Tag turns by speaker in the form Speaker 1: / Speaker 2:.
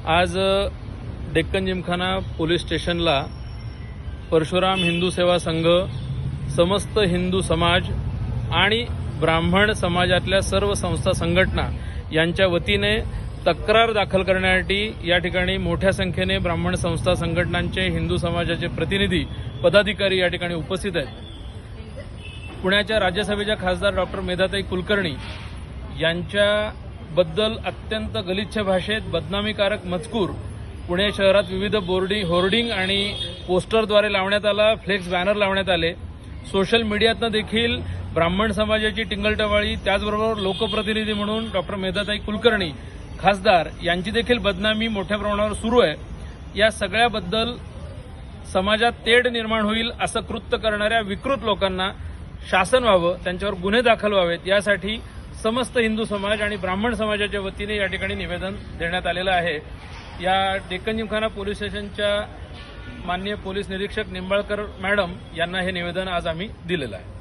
Speaker 1: आज डेक्कन जिमखाना पोलीस स्टेशनला परशुराम हिंदू सेवा संघ, समस्त हिंदू समाज आणि ब्राह्मण समाजातल्या सर्व संस्था संघटना यांच्या वतीने तक्रार दाखल करण्यासाठी या ठिकाणी मोठ्या संख्येने ब्राह्मण संस्था संघटनांचे, हिंदू समाजाचे प्रतिनिधी, पदाधिकारी या ठिकाणी उपस्थित आहेत। पुण्याच्या राज्यसभेच्या खासदार डॉक्टर मेधाताई कुलकर्णी यांच्याबद्दल अत्यंत गलिच्छ भाषेत बदनामीकारक मजकूर पुणे शहरात विविध होर्डिंग आणि पोस्टरद्वारे लावण्यात आला, फ्लेक्स बॅनर लावण्यात आले। सोशल मीडियातनं देखील ब्राह्मण समाजाची टिंगलटवाळी, त्याचबरोबर लोकप्रतिनिधी म्हणून डॉक्टर मेधाताई कुलकर्णी खासदार यांची देखील बदनामी मोठ्या प्रमाणावर सुरू आहे। या सगळ्याबद्दल समाजात तेढ निर्माण होईल असं कृत्य करणाऱ्या विकृत लोकांना शासन व्हावं, त्यांच्यावर गुन्हे दाखल व्हावेत, यासाठी समस्त हिंदू समाज आणि ब्राह्मण समाजाच्या वतीने या ठिकाणी निवेदन देण्यात आलेलं आहे। या डेक्कन जिमखाना पोलीस स्टेशनच्या माननीय पोलीस निरीक्षक निंबाळकर मॅडम यांना हे निवेदन आज आम्ही दिलेलं आहे।